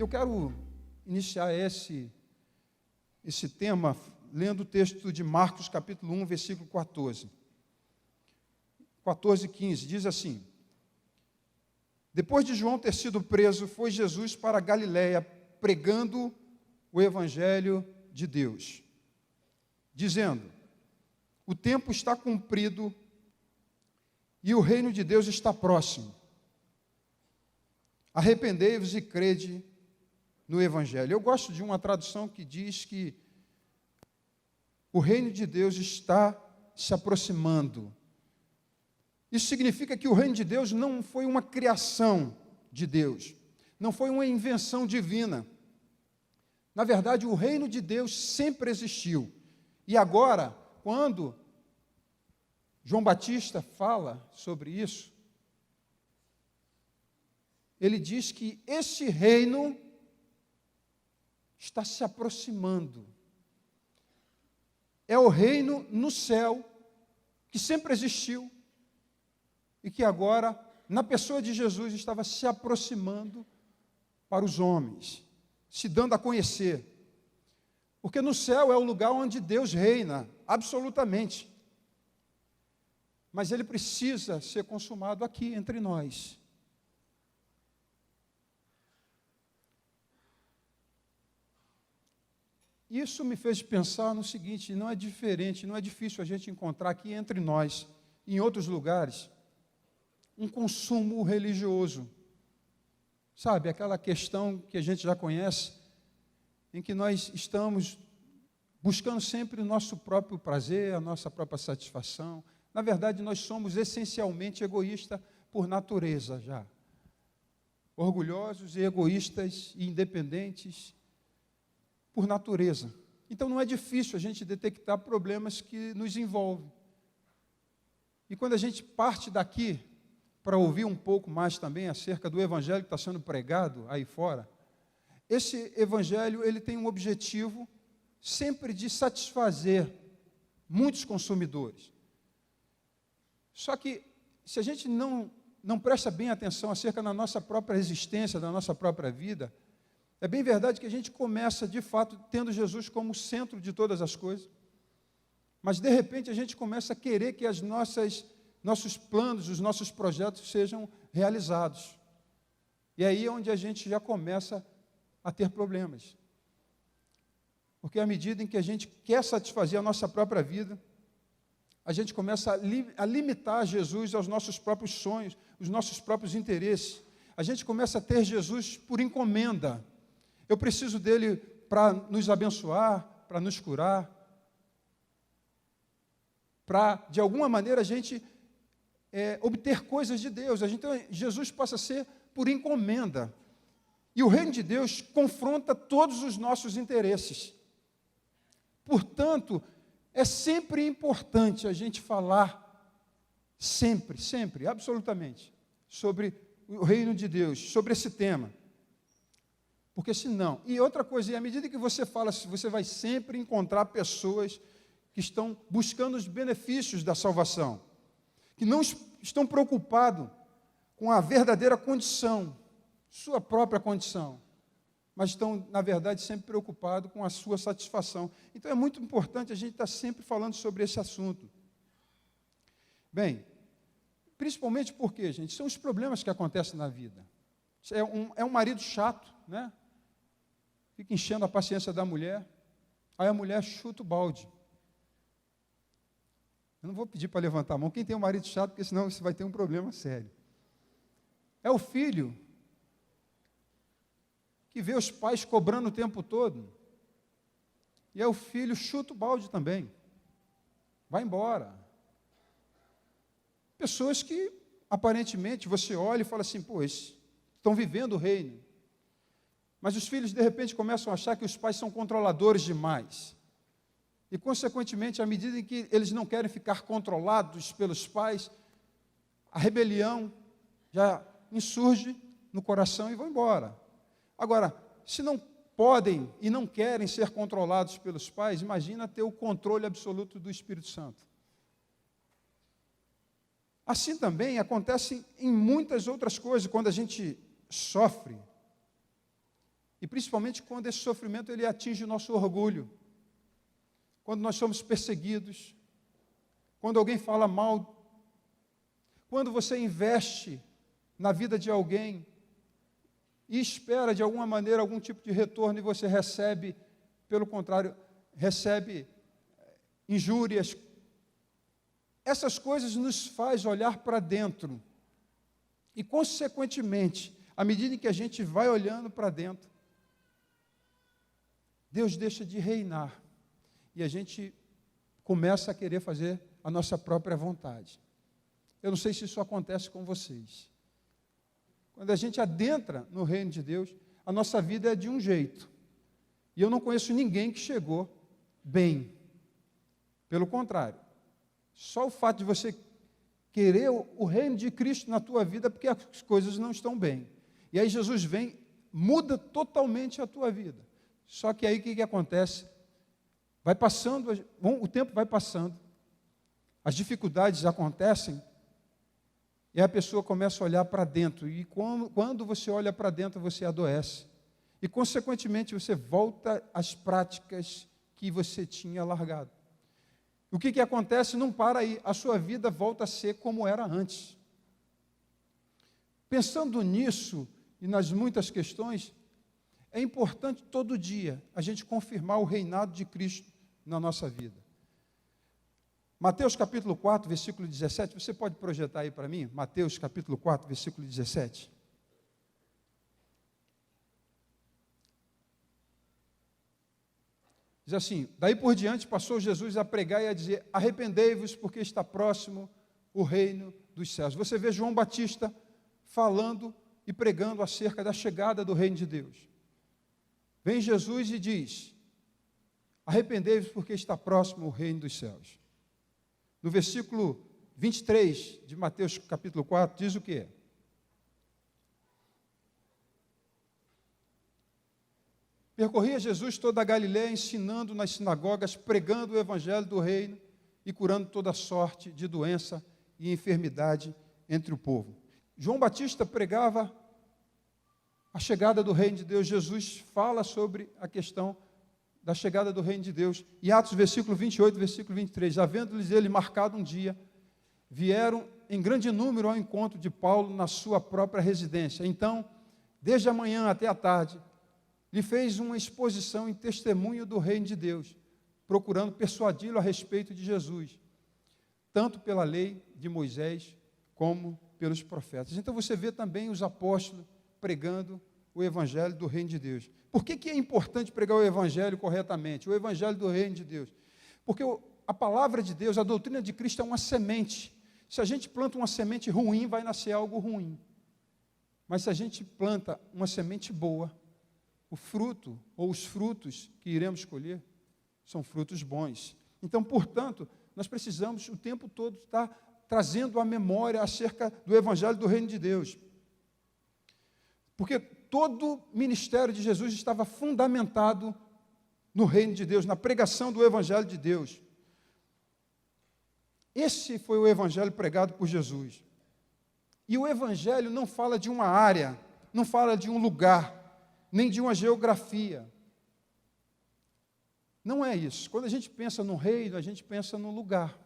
Eu quero iniciar esse tema lendo o texto de Marcos, capítulo 1, versículo 14. 14 e 15, diz assim: Depois de João ter sido preso, foi Jesus para a Galiléia, pregando o evangelho de Deus, dizendo: o tempo está cumprido e o reino de Deus está próximo. Arrependei-vos e crede no evangelho. Eu gosto de uma tradução que diz que o reino de Deus está se aproximando. Isso significa que o reino de Deus não foi uma criação de Deus, não foi uma invenção divina. Na verdade, o reino de Deus sempre existiu. E agora, quando João Batista fala sobre isso, ele diz que esse reino está se aproximando. É o reino no céu, que sempre existiu, e que agora, na pessoa de Jesus, estava se aproximando para os homens, se dando a conhecer. Porque no céu é o lugar onde Deus reina, absolutamente. Mas ele precisa ser consumado aqui, entre nós. Isso me fez pensar no seguinte: não é diferente, não é difícil a gente encontrar aqui entre nós, em outros lugares, um consumo religioso. Sabe, aquela questão que a gente já conhece, em que nós estamos buscando sempre o nosso próprio prazer, a nossa própria satisfação. Na verdade, nós somos essencialmente egoístas por natureza já. Orgulhosos e egoístas e independentes por natureza. Então não é difícil a gente detectar problemas que nos envolvem. E quando a gente parte daqui para ouvir um pouco mais também acerca do evangelho que está sendo pregado aí fora, esse evangelho ele tem um objetivo sempre de satisfazer muitos consumidores. Só que se a gente não presta bem atenção acerca da nossa própria existência, da nossa própria vida, é bem verdade que a gente começa, de fato, tendo Jesus como centro de todas as coisas, mas, de repente, a gente começa a querer que nossos planos, os nossos projetos sejam realizados. E aí é onde a gente já começa a ter problemas. Porque à medida em que a gente quer satisfazer a nossa própria vida, a gente começa a limitar Jesus aos nossos próprios sonhos, os nossos próprios interesses. A gente começa a ter Jesus por encomenda. Eu preciso dele para nos abençoar, para nos curar, para, de alguma maneira, a gente obter coisas de Deus. Então, Jesus passa a ser por encomenda. E o reino de Deus confronta todos os nossos interesses. Portanto, é sempre importante a gente falar, sempre, absolutamente, sobre o reino de Deus, sobre esse tema. Porque senão, e outra coisa, à medida que você fala, você vai sempre encontrar pessoas que estão buscando os benefícios da salvação, que não estão preocupados com a verdadeira condição, sua própria condição, mas estão, na verdade, sempre preocupados com a sua satisfação. Então é muito importante a gente estar sempre falando sobre esse assunto. Bem, principalmente porque, gente, são os problemas que acontecem na vida. É um marido chato, né? Fica enchendo a paciência da mulher, aí a mulher chuta o balde. Eu não vou pedir para levantar a mão quem tem um marido chato, porque senão você vai ter um problema sério. É o filho que vê os pais cobrando o tempo todo, e é o filho chuta o balde também, vai embora. Pessoas que, aparentemente, você olha e fala assim, pô, estão vivendo o reino. Mas os filhos, de repente, começam a achar que os pais são controladores demais. E, consequentemente, à medida em que eles não querem ficar controlados pelos pais, a rebelião já insurge no coração e vão embora. Agora, se não podem e não querem ser controlados pelos pais, imagina ter o controle absoluto do Espírito Santo. Assim também acontece em muitas outras coisas, quando a gente sofre. E principalmente quando esse sofrimento ele atinge o nosso orgulho. Quando nós somos perseguidos, quando alguém fala mal, quando você investe na vida de alguém e espera de alguma maneira algum tipo de retorno e você recebe, pelo contrário, recebe injúrias. Essas coisas nos faz olhar para dentro. E, consequentemente, à medida que a gente vai olhando para dentro, Deus deixa de reinar. E a gente começa a querer fazer a nossa própria vontade. Eu não sei se isso acontece com vocês. Quando a gente adentra no reino de Deus, a nossa vida é de um jeito. E eu não conheço ninguém que chegou bem. Pelo contrário. Só o fato de você querer o reino de Cristo na tua vida, porque as coisas não estão bem. E aí Jesus vem, muda totalmente a tua vida. Só que aí o que acontece? Vai passando, o tempo vai passando, as dificuldades acontecem, e a pessoa começa a olhar para dentro, e quando você olha para dentro, você adoece. E, consequentemente, você volta às práticas que você tinha largado. O que acontece? Não para aí, a sua vida volta a ser como era antes. Pensando nisso, e nas muitas questões, é importante todo dia a gente confirmar o reinado de Cristo na nossa vida. Mateus capítulo 4, versículo 17, você pode projetar aí para mim? Mateus capítulo 4, versículo 17. Diz assim: daí por diante passou Jesus a pregar e a dizer: arrependei-vos, porque está próximo o reino dos céus. Você vê João Batista falando e pregando acerca da chegada do reino de Deus. Vem Jesus e diz: arrependei-vos, porque está próximo o reino dos céus. No versículo 23 de Mateus capítulo 4, diz o quê? Percorria Jesus toda a Galiléia, ensinando nas sinagogas, pregando o evangelho do reino e curando toda sorte de doença e enfermidade entre o povo. João Batista pregava a chegada do reino de Deus. Jesus fala sobre a questão da chegada do reino de Deus. Em Atos, versículo 28, versículo 23, havendo-lhes ele marcado um dia, vieram em grande número ao encontro de Paulo na sua própria residência. Então, desde a manhã até a tarde, lhe fez uma exposição em testemunho do reino de Deus, procurando persuadi-lo a respeito de Jesus, tanto pela lei de Moisés, como pelos profetas. Então você vê também os apóstolos pregando o evangelho do reino de Deus. Por que é importante pregar o evangelho corretamente? O evangelho do reino de Deus. Porque a palavra de Deus, a doutrina de Cristo é uma semente. Se a gente planta uma semente ruim, vai nascer algo ruim. Mas se a gente planta uma semente boa, o fruto, ou os frutos que iremos colher, são frutos bons. Então, portanto, nós precisamos o tempo todo estar trazendo a memória acerca do evangelho do reino de Deus. Porque todo o ministério de Jesus estava fundamentado no reino de Deus, na pregação do evangelho de Deus. Esse foi o evangelho pregado por Jesus. E o evangelho não fala de uma área, não fala de um lugar, nem de uma geografia. Não é isso. Quando a gente pensa no reino, a gente pensa no lugar,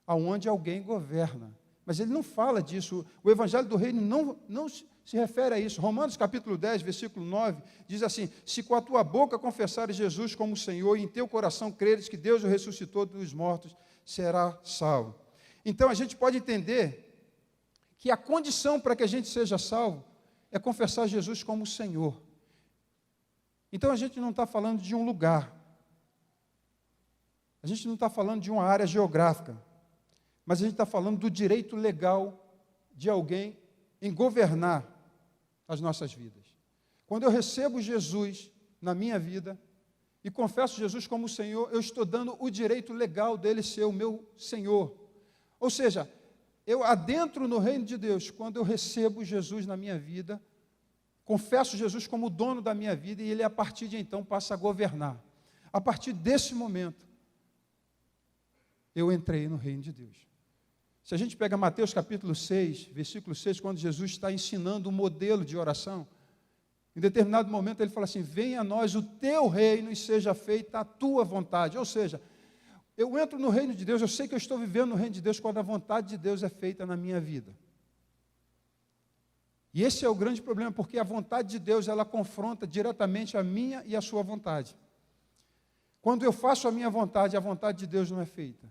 aonde alguém governa. Mas ele não fala disso. O evangelho do reino não se refere a isso. Romanos capítulo 10, versículo 9, diz assim: se com a tua boca confessares Jesus como Senhor e em teu coração creres que Deus o ressuscitou dos mortos, será salvo. Então a gente pode entender que a condição para que a gente seja salvo é confessar Jesus como Senhor. Então a gente não está falando de um lugar, a gente não está falando de uma área geográfica, mas a gente está falando do direito legal de alguém em governar as nossas vidas. Quando eu recebo Jesus na minha vida e confesso Jesus como Senhor, eu estou dando o direito legal dele ser o meu Senhor. Ou seja, eu adentro no reino de Deus quando eu recebo Jesus na minha vida, confesso Jesus como o dono da minha vida e ele a partir de então passa a governar. A partir desse momento, eu entrei no reino de Deus. Se a gente pega Mateus capítulo 6, versículo 6, quando Jesus está ensinando um modelo de oração, Em determinado momento ele fala assim: venha a nós o teu reino e seja feita a tua vontade. Ou seja, eu entro no reino de Deus, eu sei que eu estou vivendo no reino de Deus quando a vontade de Deus é feita na minha vida. E esse é o grande problema, porque a vontade de Deus, ela confronta diretamente a minha e a sua vontade. Quando eu faço a minha vontade, a vontade de Deus não é feita.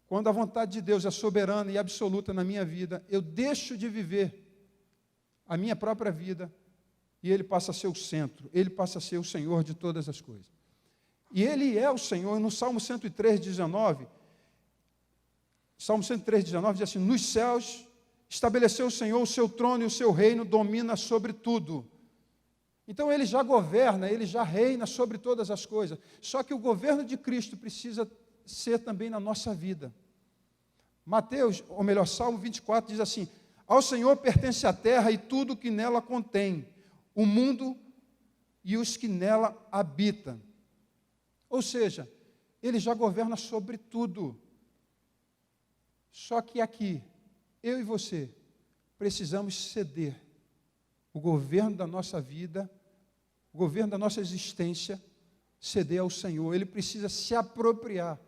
Quando a vontade de Deus é soberana e absoluta na minha vida, eu deixo de viver a minha própria vida e Ele passa a ser o centro, Ele passa a ser o Senhor de todas as coisas. E Ele é o Senhor. No Salmo 103:19, Salmo 103:19 diz assim: nos céus estabeleceu o Senhor o seu trono e o seu reino domina sobre tudo. Então Ele já governa, Ele já reina sobre todas as coisas. Só que o governo de Cristo precisa ser também na nossa vida. Mateus, ou melhor, Salmo 24 diz assim: ao Senhor pertence a terra e tudo que nela contém, o mundo e os que nela habitam. Ou seja, Ele já governa sobre tudo. Só que aqui, eu e você, precisamos ceder o governo da nossa vida, o governo da nossa existência, ceder ao Senhor. Ele precisa se apropriar,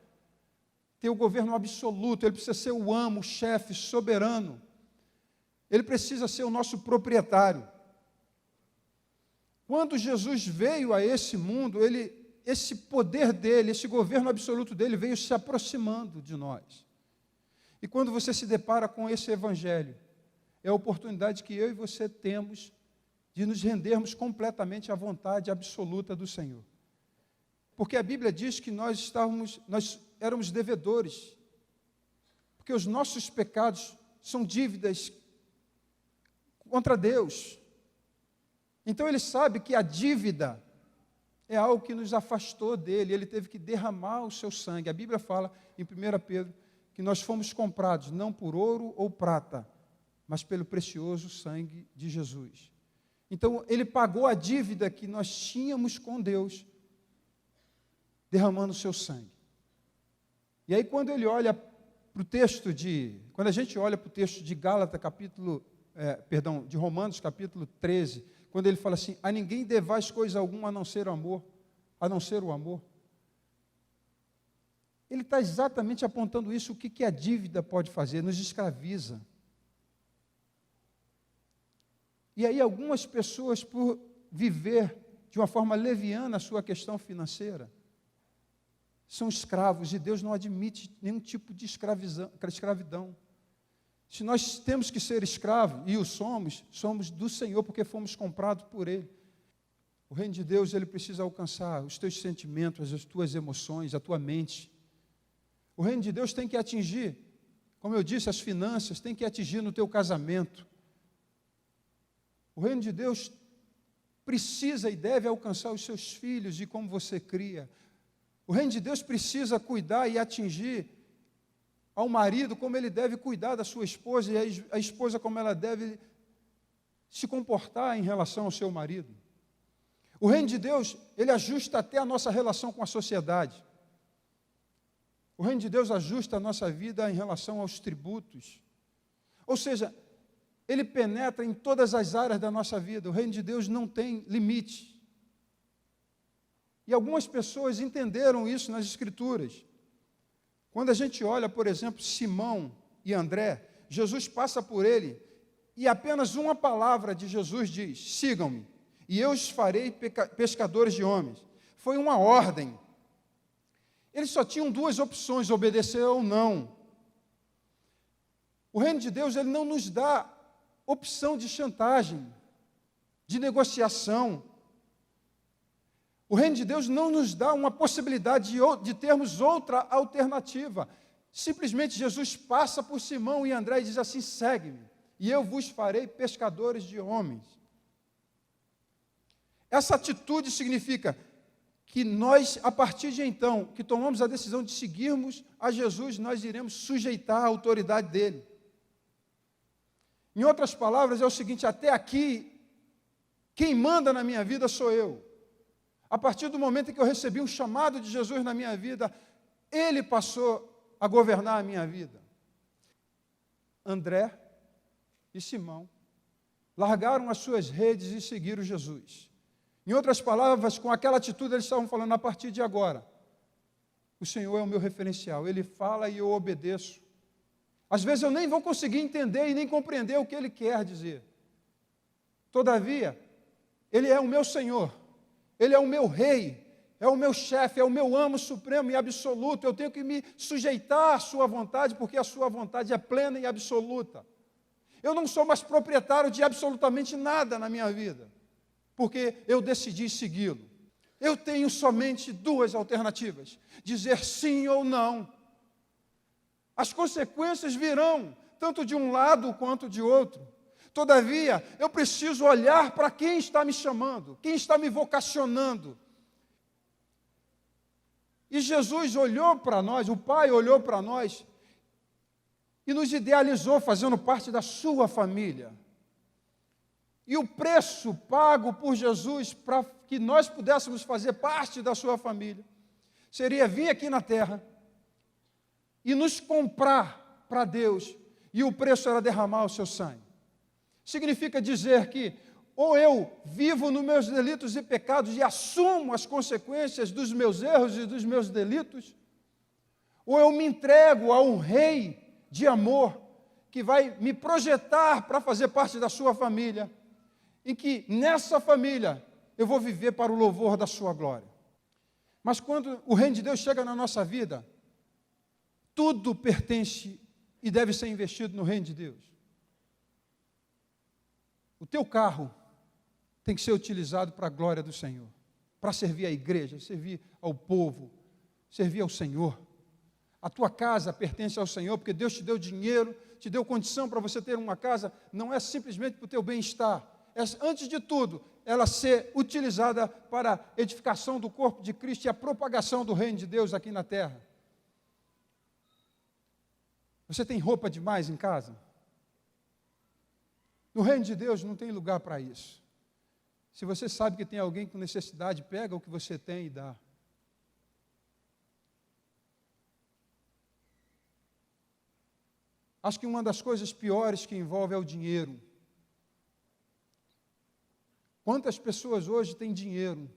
ter o governo absoluto, Ele precisa ser o amo, o chefe, soberano. Ele precisa ser o nosso proprietário. Quando Jesus veio a esse mundo, esse poder dele, esse governo absoluto dele veio se aproximando de nós. E quando você se depara com esse evangelho, é a oportunidade que eu e você temos de nos rendermos completamente à vontade absoluta do Senhor. Porque a Bíblia diz que nós éramos devedores, porque os nossos pecados são dívidas contra Deus. Então Ele sabe que a dívida é algo que nos afastou dele, Ele teve que derramar o seu sangue. A Bíblia fala em 1 Pedro que nós fomos comprados não por ouro ou prata, mas pelo precioso sangue de Jesus. Então Ele pagou a dívida que nós tínhamos com Deus, derramando o seu sangue. E aí quando ele olha para o texto quando a gente olha para o texto de Gálatas de Romanos capítulo 13, quando ele fala assim: a ninguém devais coisa alguma a não ser o amor. Ele está exatamente apontando isso, o que a dívida pode fazer, nos escraviza. E aí algumas pessoas, por viver de uma forma leviana a sua questão financeira, são escravos, e Deus não admite nenhum tipo de escravidão. Se nós temos que ser escravos, e o somos do Senhor, porque fomos comprados por Ele. O reino de Deus, ele precisa alcançar os teus sentimentos, as tuas emoções, a tua mente. O reino de Deus tem que atingir, como eu disse, as finanças, tem que atingir no teu casamento. O reino de Deus precisa e deve alcançar os seus filhos e como você cria. O reino de Deus precisa cuidar e atingir ao marido como ele deve cuidar da sua esposa e a esposa como ela deve se comportar em relação ao seu marido. O reino de Deus, ele ajusta até a nossa relação com a sociedade. O reino de Deus ajusta a nossa vida em relação aos tributos. Ou seja, ele penetra em todas as áreas da nossa vida. O reino de Deus não tem limite. E algumas pessoas entenderam isso nas Escrituras. Quando a gente olha, por exemplo, Simão e André, Jesus passa por ele e apenas uma palavra de Jesus diz: sigam-me, e eu os farei pescadores de homens. Foi uma ordem. Eles só tinham duas opções, obedecer ou não. O reino de Deus, ele não nos dá opção de chantagem, de negociação. O reino de Deus não nos dá uma possibilidade de termos outra alternativa. Simplesmente Jesus passa por Simão e André e diz assim: segue-me, e eu vos farei pescadores de homens. Essa atitude significa que nós, a partir de então, que tomamos a decisão de seguirmos a Jesus, nós iremos sujeitar a autoridade dele. Em outras palavras, é o seguinte: até aqui, quem manda na minha vida sou eu. A partir do momento em que eu recebi um chamado de Jesus na minha vida, Ele passou a governar a minha vida. André e Simão largaram as suas redes e seguiram Jesus. Em outras palavras, com aquela atitude, eles estavam falando, a partir de agora, o Senhor é o meu referencial, Ele fala e eu obedeço. Às vezes eu nem vou conseguir entender e nem compreender o que Ele quer dizer. Todavia, Ele é o meu Senhor, Ele é o meu Rei, é o meu chefe, é o meu amo supremo e absoluto. Eu tenho que me sujeitar à sua vontade, porque a sua vontade é plena e absoluta. Eu não sou mais proprietário de absolutamente nada na minha vida, porque eu decidi segui-lo. Eu tenho somente duas alternativas, dizer sim ou não. As consequências virão, tanto de um lado quanto de outro. Todavia, eu preciso olhar para quem está me chamando, quem está me vocacionando. E Jesus olhou para nós, o Pai olhou para nós e nos idealizou fazendo parte da sua família. E o preço pago por Jesus para que nós pudéssemos fazer parte da sua família seria vir aqui na terra e nos comprar para Deus, e o preço era derramar o seu sangue. Significa dizer que ou eu vivo nos meus delitos e pecados e assumo as consequências dos meus erros e dos meus delitos, ou eu me entrego a um rei de amor que vai me projetar para fazer parte da sua família, em que nessa família eu vou viver para o louvor da sua glória. Mas quando o reino de Deus chega na nossa vida, tudo pertence e deve ser investido no reino de Deus. O teu carro tem que ser utilizado para a glória do Senhor, para servir à igreja, servir ao povo, servir ao Senhor. A tua casa pertence ao Senhor, porque Deus te deu dinheiro, te deu condição para você ter uma casa, não é simplesmente para o teu bem-estar, é, antes de tudo, ela ser utilizada para a edificação do corpo de Cristo e a propagação do reino de Deus aqui na terra. Você tem roupa demais em casa? No reino de Deus não tem lugar para isso. Se você sabe que tem alguém com necessidade, pega o que você tem e dá. Acho que uma das coisas piores que envolve é o dinheiro. Quantas pessoas hoje têm dinheiro,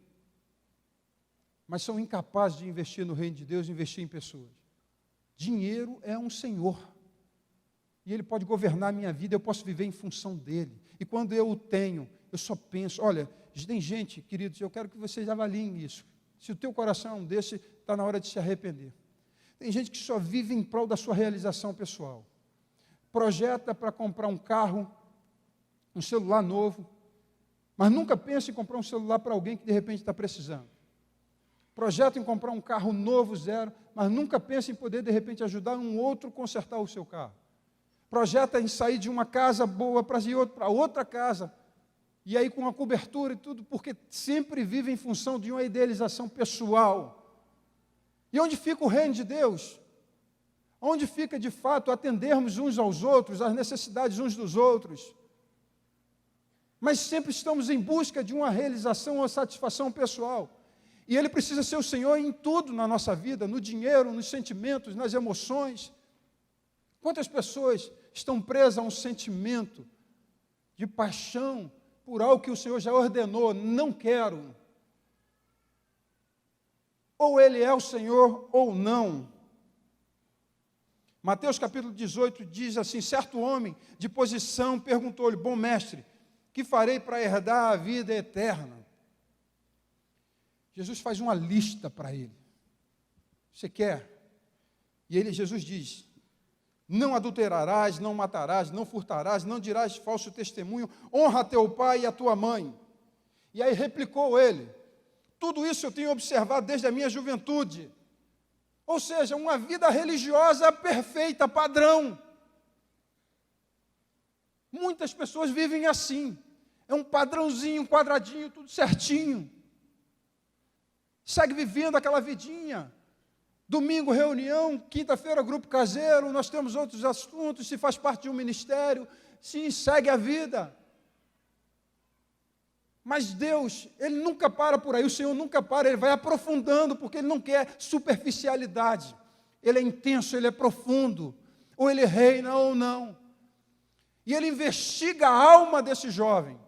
mas são incapazes de investir no reino de Deus, investir em pessoas? Dinheiro é um senhor, e ele pode governar a minha vida, eu posso viver em função dele. E quando eu o tenho, eu só penso, olha, tem gente, queridos, eu quero que vocês avaliem isso. Se o teu coração é um desse, está na hora de se arrepender. Tem gente que só vive em prol da sua realização pessoal. Projeta para comprar um carro, um celular novo, mas nunca pensa em comprar um celular para alguém que de repente está precisando. Projeta em comprar um carro novo, zero, mas nunca pensa em poder de repente ajudar um outro a consertar o seu carro. Projeta em sair de uma casa boa para ir para outra casa, e aí com a cobertura e tudo, porque sempre vive em função de uma idealização pessoal. E onde fica o reino de Deus? Onde fica de fato atendermos uns aos outros, as necessidades uns dos outros? Mas sempre estamos em busca de uma realização ou satisfação pessoal. E Ele precisa ser o Senhor em tudo na nossa vida, no dinheiro, nos sentimentos, nas emoções. Quantas pessoas estão presas a um sentimento de paixão por algo que o Senhor já ordenou, não quero. Ou Ele é o Senhor ou não. Mateus capítulo 18 diz assim, certo homem de posição perguntou-lhe, bom mestre, que farei para herdar a vida eterna? Jesus faz uma lista para ele. Você quer? E Jesus diz, não adulterarás, não matarás, não furtarás, não dirás falso testemunho, honra teu pai e a tua mãe. E aí replicou ele, tudo isso eu tenho observado desde a minha juventude. Ou seja, uma vida religiosa perfeita, padrão. Muitas pessoas vivem assim, é um padrãozinho, um quadradinho, tudo certinho. Segue vivendo aquela vidinha. Domingo, reunião, quinta-feira, grupo caseiro, nós temos outros assuntos, se faz parte de um ministério, sim, segue a vida. Mas Deus, Ele nunca para por aí, o Senhor nunca para, Ele vai aprofundando, porque Ele não quer superficialidade. Ele é intenso, Ele é profundo, ou Ele reina ou não. E ele investiga a alma desse jovem.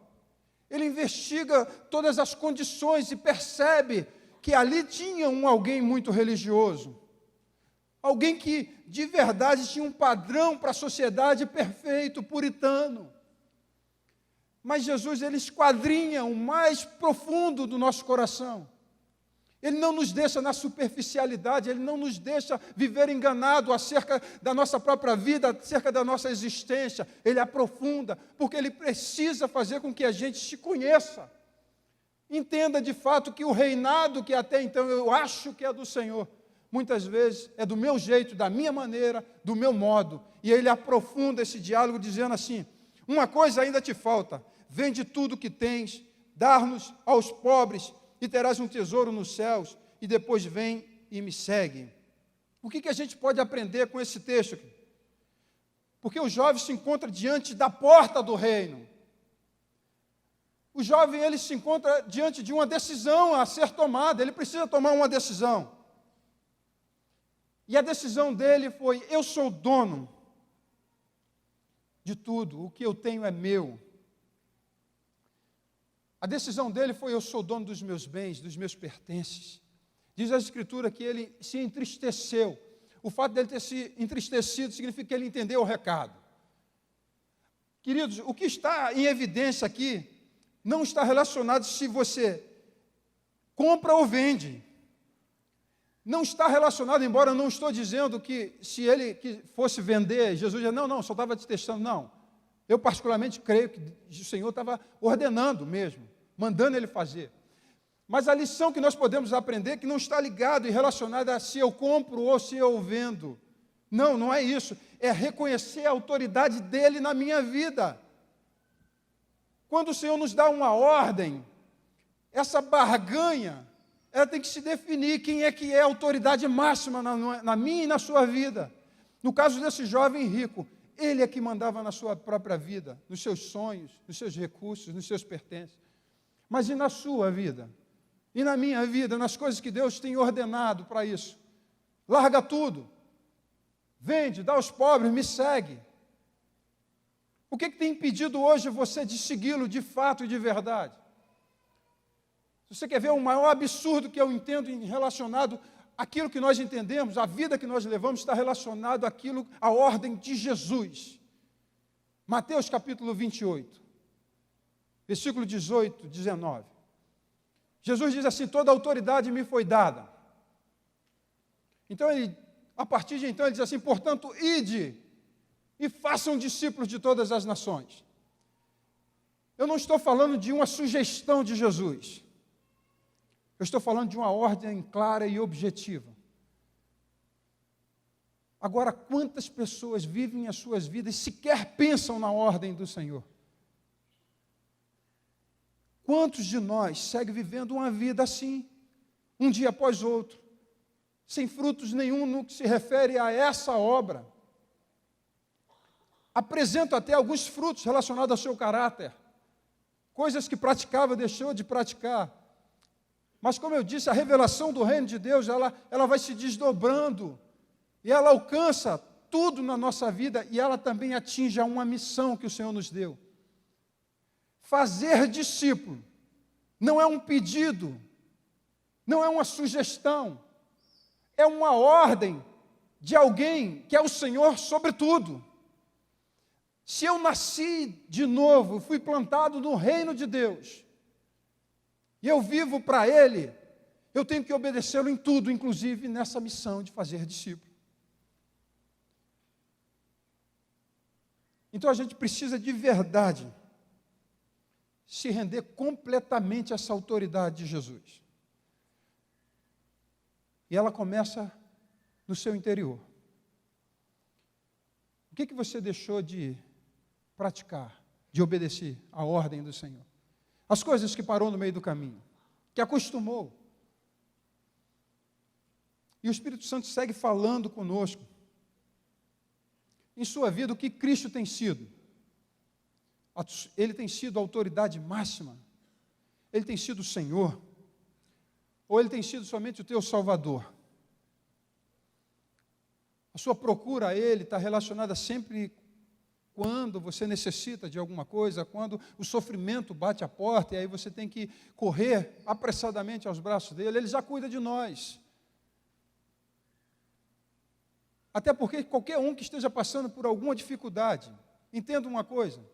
Ele investiga todas as condições e percebe que ali tinha alguém muito religioso. Alguém que, de verdade, tinha um padrão para a sociedade perfeito, puritano. Mas Jesus, ele esquadrinha o mais profundo do nosso coração. Ele não nos deixa na superficialidade, ele não nos deixa viver enganado acerca da nossa própria vida, acerca da nossa existência. Ele aprofunda, porque ele precisa fazer com que a gente se conheça. Entenda de fato que o reinado que até então eu acho que é do Senhor, muitas vezes é do meu jeito, da minha maneira, do meu modo. E ele aprofunda esse diálogo dizendo assim: uma coisa ainda te falta, vende tudo o que tens, dá-nos aos pobres, e terás um tesouro nos céus, e depois vem e me segue. O que a gente pode aprender com esse texto aqui? Porque o jovem se encontra diante da porta do reino. O jovem, ele se encontra diante de uma decisão a ser tomada, ele precisa tomar uma decisão. E a decisão dele foi: eu sou dono de tudo, o que eu tenho é meu. A decisão dele foi: eu sou dono dos meus bens, dos meus pertences. Diz a Escritura que ele se entristeceu. O fato dele ter se entristecido significa que ele entendeu o recado. Queridos, o que está em evidência aqui não está relacionado se você compra ou vende. Não está relacionado, embora eu não estou dizendo que se ele que fosse vender, Jesus dizia: não, só estava te testando. Não. Eu particularmente creio que o Senhor estava ordenando mesmo, mandando ele fazer. Mas a lição que nós podemos aprender é que não está ligado e relacionado a se eu compro ou se eu vendo. Não é isso. É reconhecer a autoridade dele na minha vida. Quando o Senhor nos dá uma ordem, essa barganha, ela tem que se definir quem é que é a autoridade máxima na minha e na sua vida. No caso desse jovem rico, ele é que mandava na sua própria vida, nos seus sonhos, nos seus recursos, nos seus pertences. Mas e na sua vida? E na minha vida, nas coisas que Deus tem ordenado para isso? Larga tudo. Vende, dá aos pobres, me segue. O que tem impedido hoje você de segui-lo de fato e de verdade? Se você quer ver o maior absurdo que eu entendo relacionado àquilo que nós entendemos, a vida que nós levamos está relacionado àquilo, à ordem de Jesus. Mateus capítulo 28, versículo 18, 19. Jesus diz assim: toda autoridade me foi dada. Então, a partir de então, ele diz assim: portanto, ide e façam discípulos de todas as nações. Eu não estou falando de uma sugestão de Jesus. Eu estou falando de uma ordem clara e objetiva. Agora, quantas pessoas vivem as suas vidas e sequer pensam na ordem do Senhor? Quantos de nós seguem vivendo uma vida assim, um dia após outro, sem frutos nenhum no que se refere a essa obra? Apresenta até alguns frutos relacionados ao seu caráter, coisas que praticava, deixou de praticar. Mas, como eu disse, a revelação do reino de Deus, ela vai se desdobrando, e ela alcança tudo na nossa vida, e ela também atinge a uma missão que o Senhor nos deu. Fazer discípulo não é um pedido, não é uma sugestão, é uma ordem de alguém que é o Senhor sobre tudo. Se eu nasci de novo, fui plantado no reino de Deus, e eu vivo para Ele, eu tenho que obedecê-lo em tudo, inclusive nessa missão de fazer discípulo. Então a gente precisa de verdade se render completamente a essa autoridade de Jesus. E ela começa no seu interior. O que você deixou de praticar, de obedecer à ordem do Senhor? As coisas que parou no meio do caminho, que acostumou. E o Espírito Santo segue falando conosco. Em sua vida, o que Cristo tem sido? Ele tem sido a autoridade máxima? Ele tem sido o Senhor? Ou ele tem sido somente o teu Salvador? A sua procura a Ele está relacionada sempre quando você necessita de alguma coisa, quando o sofrimento bate a porta e aí você tem que correr apressadamente aos braços dele, ele já cuida de nós. Até porque qualquer um que esteja passando por alguma dificuldade, entenda uma coisa,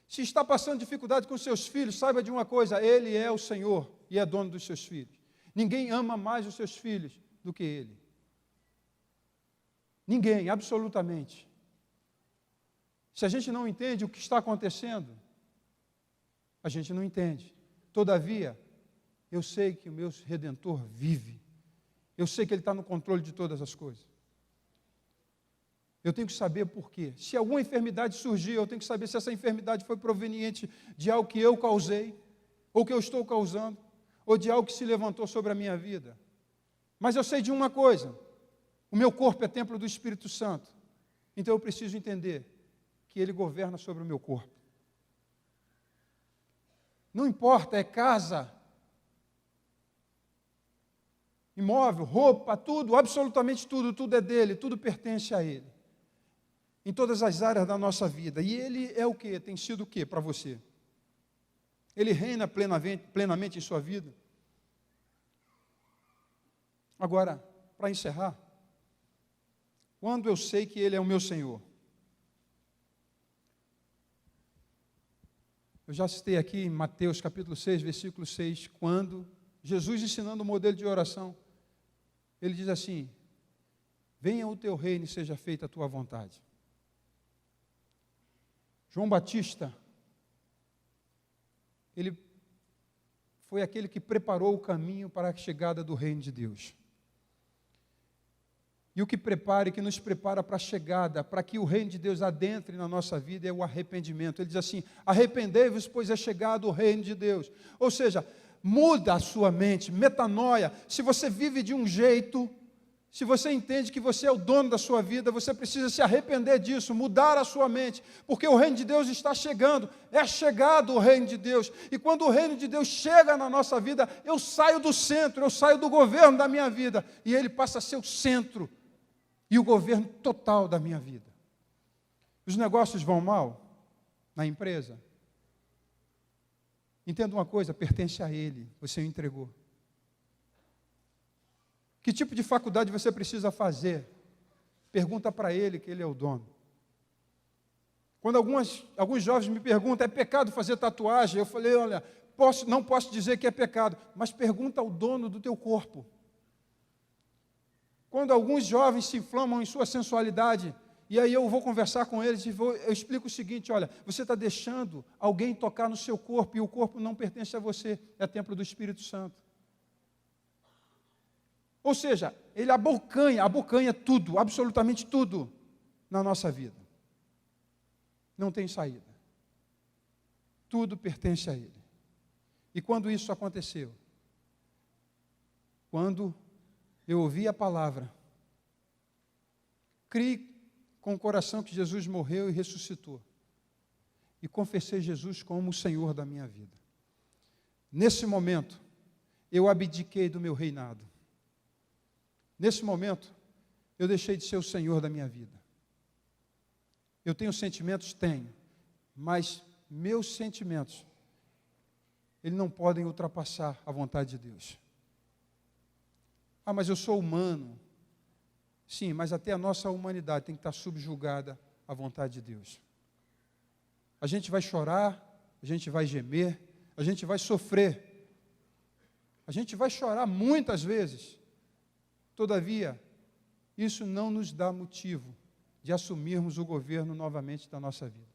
se está passando dificuldade com seus filhos, saiba de uma coisa, ele é o Senhor e é dono dos seus filhos. Ninguém ama mais os seus filhos do que ele. Ninguém, absolutamente. Se a gente não entende o que está acontecendo, a gente não entende. Todavia, eu sei que o meu Redentor vive. Eu sei que Ele está no controle de todas as coisas. Eu tenho que saber por quê. Se alguma enfermidade surgir, eu tenho que saber se essa enfermidade foi proveniente de algo que eu causei, ou que eu estou causando, ou de algo que se levantou sobre a minha vida. Mas eu sei de uma coisa, o meu corpo é templo do Espírito Santo. Então eu preciso entender que Ele governa sobre o meu corpo. Não importa, é casa, imóvel, roupa, tudo, absolutamente tudo, tudo é dele, tudo pertence a Ele. Em todas as áreas da nossa vida. E Ele é o quê? Tem sido o quê para você? Ele reina plenamente em sua vida? Agora, para encerrar, quando eu sei que Ele é o meu Senhor? Eu já citei aqui em Mateus capítulo 6, versículo 6, quando Jesus ensinando o modelo de oração, Ele diz assim, venha o teu reino e seja feita a tua vontade. João Batista, ele foi aquele que preparou o caminho para a chegada do reino de Deus. E o que prepara e que nos prepara para a chegada, para que o reino de Deus adentre na nossa vida é o arrependimento. Ele diz assim, arrependei-vos, pois é chegado o reino de Deus. Ou seja, muda a sua mente, metanoia. Se você vive de um jeito, se você entende que você é o dono da sua vida, você precisa se arrepender disso, mudar a sua mente, porque o reino de Deus está chegando, é chegado o reino de Deus, e quando o reino de Deus chega na nossa vida, eu saio do centro, eu saio do governo da minha vida, e ele passa a ser o centro e o governo total da minha vida. Os negócios vão mal na empresa? Entenda uma coisa, pertence a ele, você o entregou. Que tipo de faculdade você precisa fazer? Pergunta para ele, que ele é o dono. Quando alguns jovens me perguntam, é pecado fazer tatuagem? Eu falei, olha, não posso dizer que é pecado, mas pergunta ao dono do teu corpo. Quando alguns jovens se inflamam em sua sensualidade, e aí eu vou conversar com eles e eu explico o seguinte, olha, você está deixando alguém tocar no seu corpo, e o corpo não pertence a você, é templo do Espírito Santo. Ou seja, ele abocanha tudo, absolutamente tudo na nossa vida. Não tem saída. Tudo pertence a ele. E quando isso aconteceu? Quando eu ouvi a palavra, criei com o coração que Jesus morreu e ressuscitou, e confessei Jesus como o Senhor da minha vida. Nesse momento, eu abdiquei do meu reinado. Nesse momento, eu deixei de ser o Senhor da minha vida. Eu tenho sentimentos? Tenho, mas meus sentimentos, eles não podem ultrapassar a vontade de Deus. Ah, mas eu sou humano. Sim, mas até a nossa humanidade tem que estar subjugada à vontade de Deus. A gente vai chorar, a gente vai gemer, a gente vai sofrer. A gente vai chorar muitas vezes. Todavia, isso não nos dá motivo de assumirmos o governo novamente da nossa vida.